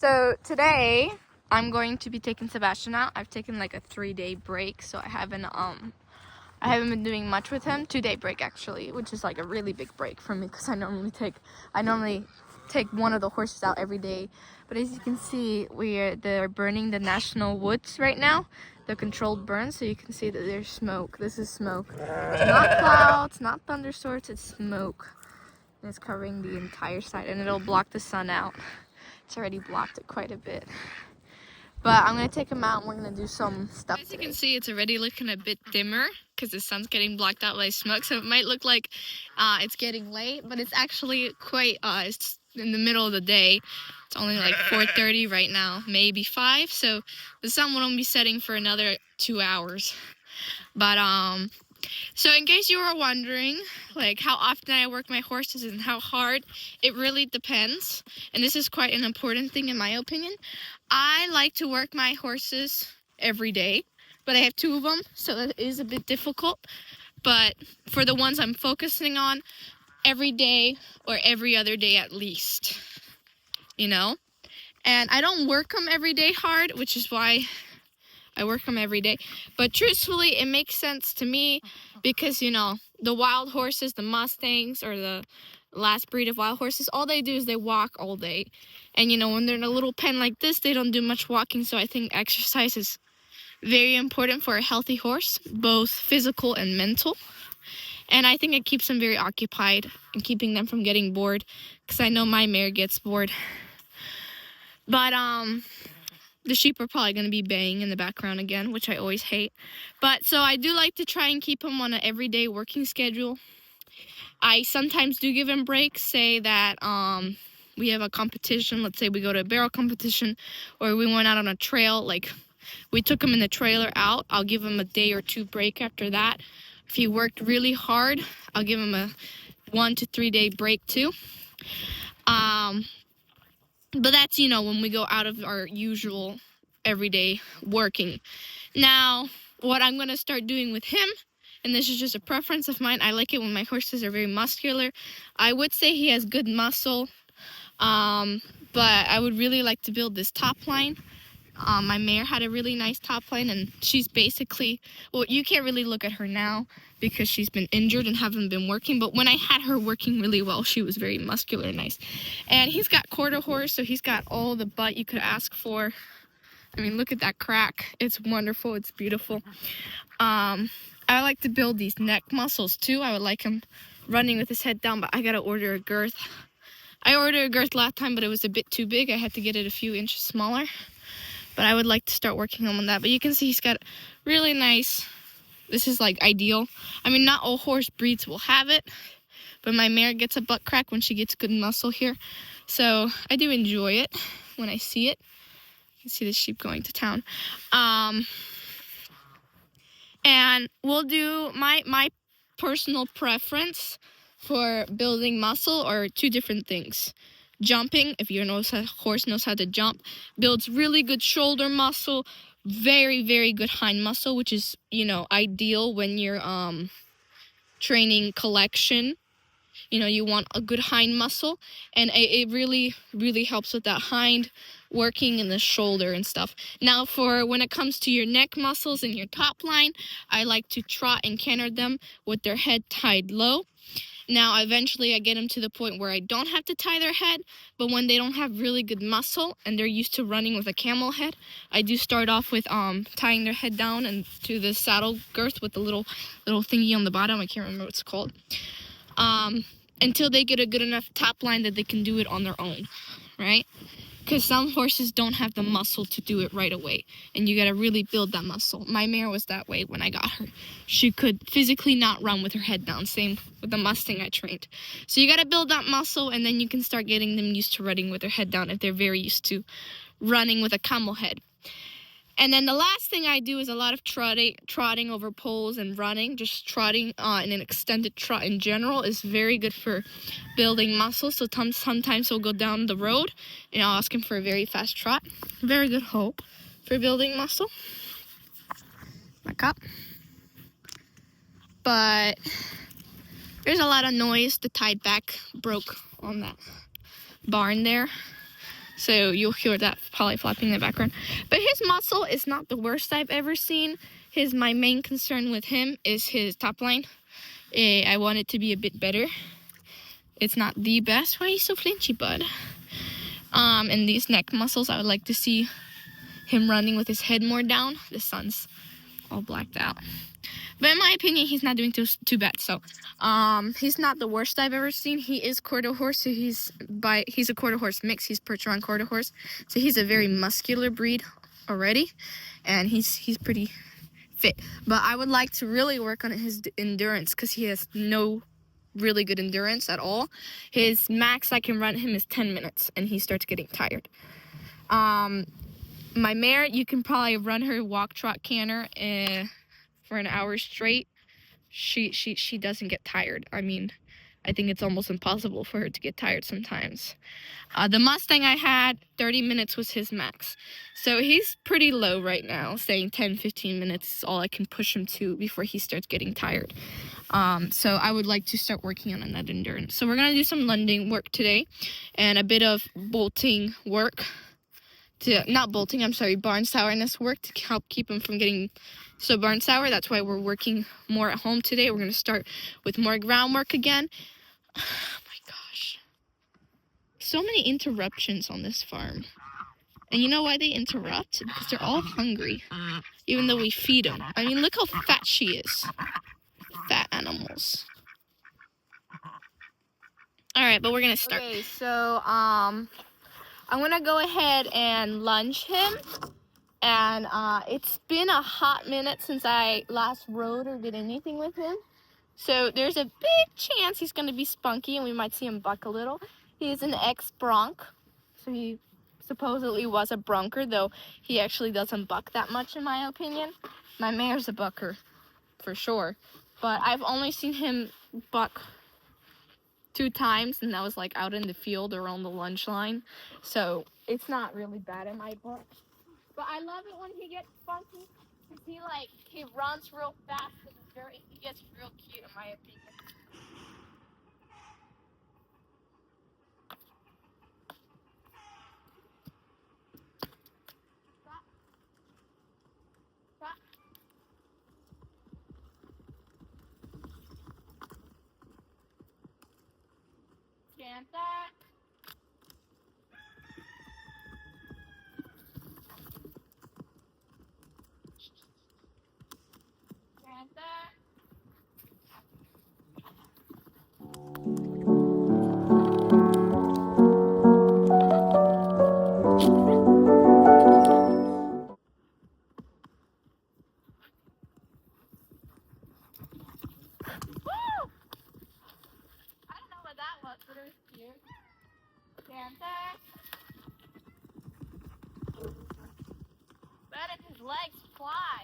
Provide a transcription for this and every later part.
So today I'm going to be taking Sebastian out. I've taken like a 3-day break, so I haven't been doing much with him. 2-day break actually, which is like a really big break for me because I normally take one of the horses out every day. But as you can see, they're burning the national woods right now, the controlled burn. So you can see that there's smoke. This is smoke. It's not clouds, not thunderstorms. It's smoke. And it's covering the entire side, and it'll block the sun out. It's already blocked it quite a bit. But I'm gonna take him out and we're gonna do some stuff. As you can see, it's already looking a bit dimmer because the sun's getting blocked out by smoke. So it might look like it's getting late, but it's actually quite, it's in the middle of the day. It's only like 4:30 right now, maybe 5. So the sun won't be setting for another 2 hours. But so in case you were wondering, like how often I work my horses and how hard, it really depends. And this is quite an important thing in my opinion. I like to work my horses every day, but I have 2 of them, so that is a bit difficult. But for the ones I'm focusing on, every day or every other day at least, you know? And I don't work them every day hard, which is why I work them every day. But truthfully, it makes sense to me because, you know, the wild horses, the Mustangs or the last breed of wild horses, all they do is they walk all day. And, you know, when they're in a little pen like this, they don't do much walking. So I think exercise is very important for a healthy horse, both physical and mental. And I think it keeps them very occupied and keeping them from getting bored, because I know my mare gets bored. But, the sheep are probably going to be baying in the background again, which I always hate. But so I do like to try and keep him on an everyday working schedule. I sometimes do give him breaks, say that we have a competition. Let's say we go to a barrel competition or we went out on a trail. Like we took him in the trailer out. I'll give him a day or 2 break after that. If he worked really hard, I'll give him a 1 to 3 day break too. But that's, you know, when we go out of our usual everyday working. Now, what I'm going to start doing with him, and this is just a preference of mine, I like it when my horses are very muscular. I would say he has good muscle, but I would really like to build this top line. My mare had a really nice top line, and she's basically, well, you can't really look at her now because she's been injured and haven't been working, but when I had her working really well, she was very muscular and nice. And he's got quarter horse, so he's got all the butt you could ask for. I mean, look at that crack. It's wonderful. It's beautiful. I like to build these neck muscles too. I would like him running with his head down, but I gotta order a girth. I ordered a girth last time, but it was a bit too big. I had to get it a few inches smaller. But I would like to start working on that. But you can see he's got really nice, this is like ideal. I mean, not all horse breeds will have it, but my mare gets a butt crack when she gets good muscle here. So I do enjoy it when I see it. You can see the sheep going to town. And we'll do my personal preference for building muscle are 2 different things. Jumping, if your horse knows how to jump, builds really good shoulder muscle, very, very good hind muscle, which is, you know, ideal when you're training collection. You know, you want a good hind muscle, and it really, really helps with that hind working in the shoulder and stuff. Now, for when it comes to your neck muscles and your top line, I like to trot and canter them with their head tied low. Now, eventually I get them to the point where I don't have to tie their head, but when they don't have really good muscle and they're used to running with a camel head, I do start off with tying their head down and to the saddle girth with the little thingy on the bottom. I can't remember what it's called. Until they get a good enough top line that they can do it on their own, right? Because some horses don't have the muscle to do it right away, and you got to really build that muscle. My mare was that way when I got her. She could physically not run with her head down. Same with the Mustang I trained. So you got to build that muscle, and then you can start getting them used to running with their head down if they're very used to running with a camel head. And then the last thing I do is a lot of trotting over poles and running. Just trotting in an extended trot in general is very good for building muscle. So sometimes we'll go down the road and I'll ask him for a very fast trot. Very good hope for building muscle. Back up. But there's a lot of noise. The tied back broke on that barn there. So you'll hear that probably flapping in the background. But his muscle is not the worst I've ever seen. My main concern with him is his top line. I want it to be a bit better. It's not the best. Why are you so flinchy, bud? And these neck muscles, I would like to see him running with his head more down. The sun's all blacked out. But in my opinion, he's not doing too bad. So, he's not the worst I've ever seen. He is quarter horse, so he's a quarter horse mix. He's Percheron quarter horse, so he's a very muscular breed already, and he's pretty fit. But I would like to really work on his endurance because he has no really good endurance at all. His max I can run him is 10 minutes, and he starts getting tired. My mare, you can probably run her walk, trot, canter for an hour straight. She doesn't get tired. I mean, I think it's almost impossible for her to get tired sometimes. The Mustang I had, 30 minutes was his max. So he's pretty low right now, saying 10-15 minutes is all I can push him to before he starts getting tired. So I would like to start working on that endurance. So we're going to do some lunging work today and a bit of bolting work. Barn sourness work to help keep him from getting so barn sour. That's why we're working more at home today. We're going to start with more groundwork again. Oh my gosh. So many interruptions on this farm. And you know why they interrupt? Because they're all hungry. Even though we feed them. I mean, look how fat she is. Fat animals. Alright, but we're going to start. Okay, so, I'm going to go ahead and lunge him. And it's been a hot minute since I last rode or did anything with him. So there's a big chance he's going to be spunky and we might see him buck a little. He is an ex-bronc. So he supposedly was a bronker, though he actually doesn't buck that much in my opinion. My mare's a bucker, for sure. But I've only seen him buck 2 times, and that was like out in the field or on the lunge line. So it's not really bad in my book. But I love it when he gets funky. He runs real fast and he gets real cute in my opinion. Stop. Stop. Panther. Panther. Panther. Where did his legs fly?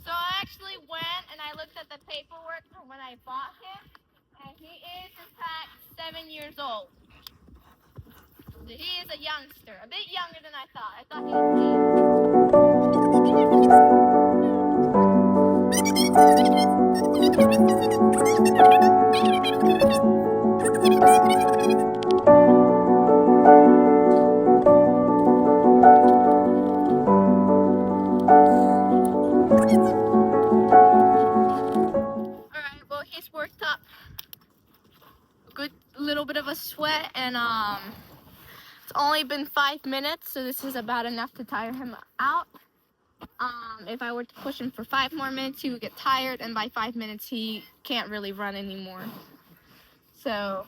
So I actually went and I looked at the paperwork from when I bought him, and he is in fact 7 years old. So he is a youngster, a bit younger than I thought. I thought he Alright, well he's worked up a good little bit of a sweat, and it's only been 5 minutes, so this is about enough to tire him out. If I were to push him for 5 more minutes, he would get tired, and by 5 minutes, he can't really run anymore. So,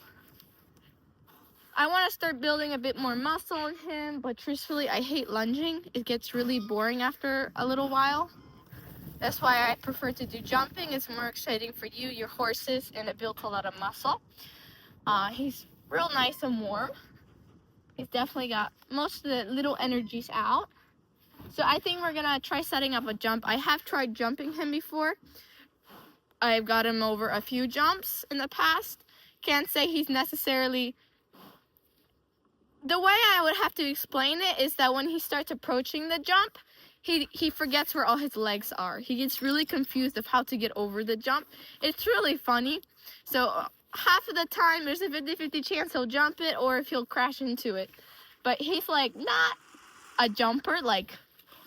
I want to start building a bit more muscle in him, but truthfully, I hate lunging. It gets really boring after a little while. That's why I prefer to do jumping. It's more exciting for you, your horses, and it builds a lot of muscle. He's real nice and warm. He's definitely got most of the little energies out. So I think we're going to try setting up a jump. I have tried jumping him before. I've got him over a few jumps in the past. Can't say he's necessarily... The way I would have to explain it is that when he starts approaching the jump, he forgets where all his legs are. He gets really confused of how to get over the jump. It's really funny. So half of the time there's a 50-50 chance he'll jump it or if he'll crash into it. But he's like not a jumper, like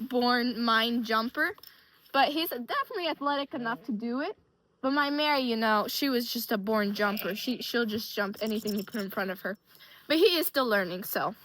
born mind jumper, but he's definitely athletic enough to do it. But my Mary, you know, she was just a born jumper. She'll just jump anything you put in front of her. But he is still learning, so